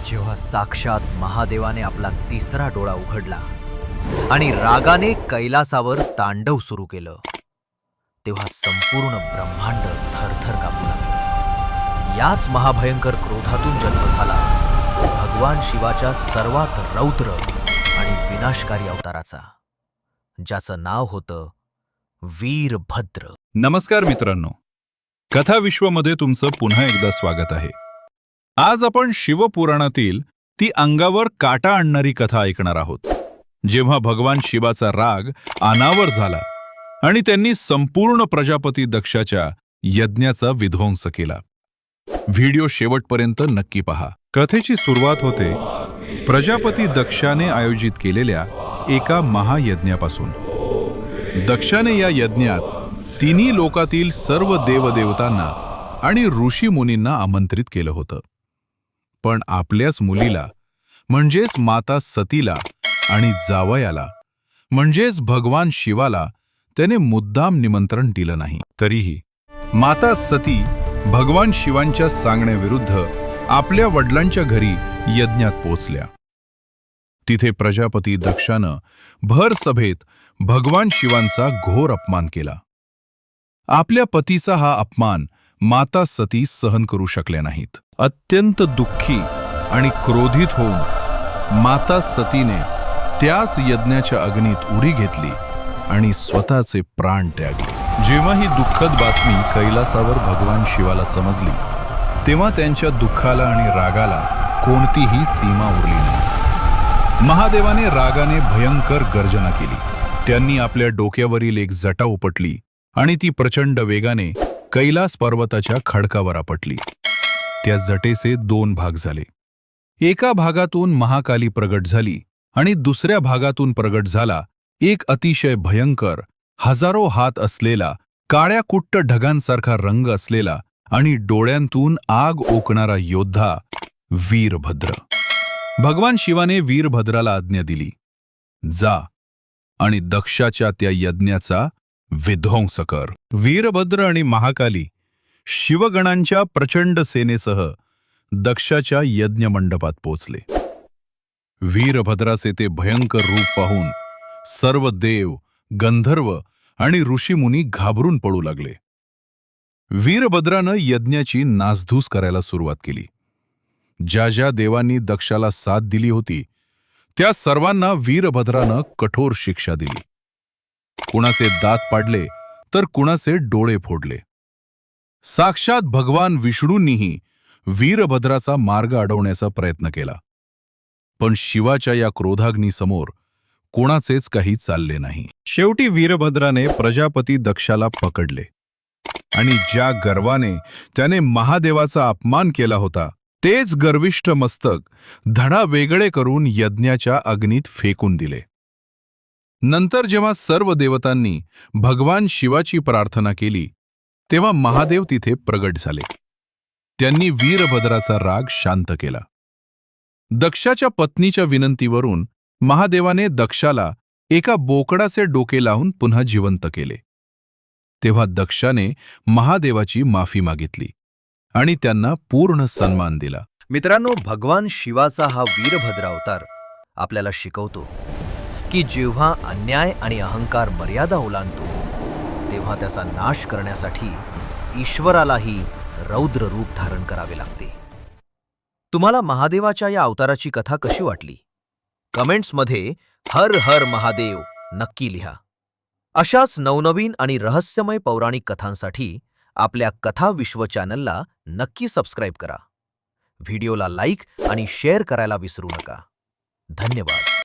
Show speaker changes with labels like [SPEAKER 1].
[SPEAKER 1] जेव्हा साक्षात महादेवाने आपला तिसरा डोळा उघडला आणि रागाने कैलासावर तांडव सुरू केलं, तेव्हा संपूर्ण ब्रह्मांड थरथर कापू लागलं. याच महाभयंकर क्रोधातून जन्म झाला भगवान शिवाच्या सर्वात रौद्र आणि विनाशकारी अवताराचा, ज्याचं नाव होतं वीरभद्र.
[SPEAKER 2] नमस्कार मित्रांनो, कथा विश्वमध्ये तुमचं पुन्हा एकदा स्वागत आहे. आज आपण शिवपुराणातील ती अंगावर काटा आणणारी कथा ऐकणार आहोत, जेव्हा भगवान शिवाचा राग अनावर झाला आणि त्यांनी संपूर्ण प्रजापती दक्षाच्या यज्ञाचा विध्वंस केला. व्हिडिओ शेवटपर्यंत नक्की पहा. कथेची सुरुवात होते प्रजापती दक्षाने आयोजित केलेल्या एका महायज्ञापासून. दक्षाने या यज्ञात तिन्ही लोकातील सर्व देवदेवतांना आणि ऋषी मुनींना आमंत्रित केलं होतं. पण आपल्याच मुलीला म्हणजेच माता सतीला आणि जावयाला म्हणजेच भगवान शिवाला त्याने मुद्दाम निमंत्रण दिलं नाही. तरीही माता सती भगवान शिवांच्या सांगण्याविरुद्ध आपल्या वडिलांच्या घरी यज्ञात पोचल्या. तिथे प्रजापती दक्षानं भर सभेत भगवान शिवांचा घोर अपमान केला. आपल्या पतीचा हा अपमान माता सती सहन करू शकल्या नाहीत. अत्यंत दुःखी आणि क्रोधित होऊन माता सतीने त्याच यज्ञाच्या अग्नीत उडी घेतली आणि स्वतःचे प्राण त्यागले. जेव्हा ही दुःखद बातमी कैलासावर भगवान शिवाला समजली, तेव्हा त्यांच्या दुःखाला आणि रागाला कोणतीही सीमा उरली नाही. महादेवाने रागाने भयंकर गर्जना केली. त्यांनी आपल्या डोक्यावरील एक जटा उपटली आणि ती प्रचंड वेगाने कैलास पर्वताच्या खडकावर आपटली. त्या जटेचे दोन भाग झाले. एका भागातून महाकाली प्रगट झाली आणि दुसऱ्या भागातून प्रगट झाला एक अतिशय भयंकर, हजारो हात असलेला, काळ्या कुट्ट ढगांसारखा रंग असलेला आणि डोळ्यांतून आग ओकणारा योद्धा वीरभद्र. भगवान शिवाने वीरभद्राला आज्ञा दिली, जा आणि दक्षाच्या त्या यज्ञाचा विध्वंस कर. वीरभद्र आणि महाकाली शिवगणांच्या प्रचंड सेनेसह दक्षाच्या यज्ञमंडपात पोचले. वीरभद्राचे ते भयंकर रूप पाहून सर्व देव, गंधर्व आणि ऋषीमुनी घाबरून पडू लागले. वीरभद्रानं यज्ञाची नासधूस करायला सुरुवात केली. ज्या ज्या देवांनी दक्षाला साथ दिली होती त्या सर्वांना वीरभद्रानं कठोर शिक्षा दिली. कुणाचे दात पाडले तर कुणाचे डोळे फोडले. साक्षात भगवान विष्णूंनीही वीरभद्राचा मार्ग अडवण्याचा प्रयत्न केला, पण शिवाच्या या क्रोधाग्नीसमोर कोणाचेच काही चालले नाही. शेवटी वीरभद्राने प्रजापती दक्षाला पकडले आणि ज्या गर्वाने त्याने महादेवाचा अपमान केला होता, तेच गर्विष्ठ मस्तक धडा वेगळे करून यज्ञाच्या अग्नीत फेकून दिले. नंतर जेव्हा सर्व देवतांनी भगवान शिवाची प्रार्थना केली, तेव्हा महादेव तिथे प्रगट झाले. त्यांनी वीरभद्राचा राग शांत केला. दक्षाच्या पत्नीच्या विनंतीवरून महादेवाने दक्षाला एका बोकडाचे डोके लावून पुन्हा जिवंत केले. तेव्हा दक्षाने महादेवाची माफी मागितली आणि त्यांना पूर्ण सन्मान दिला.
[SPEAKER 1] मित्रांनो, भगवान शिवाचा हा वीरभद्र अवतार आपल्याला शिकवतो की जेव्हा अन्याय आणि अहंकार मर्यादा ओलांडतो, तेव्हा त्याचा नाश करण्यासाठी ईश्वरालाही रौद्र रूप धारण करावे लागते. तुम्हाला महादेवाच्या या अवताराची कथा कशी वाटली? कमेंट्समध्ये हर हर महादेव नक्की लिहा. अशाच नवनवीन आणि रहस्यमय पौराणिक कथांसाठी आपल्या कथा विश्व चॅनलला नक्की सबस्क्राईब करा. व्हिडिओला लाईक आणि शेअर करायला विसरू नका. धन्यवाद.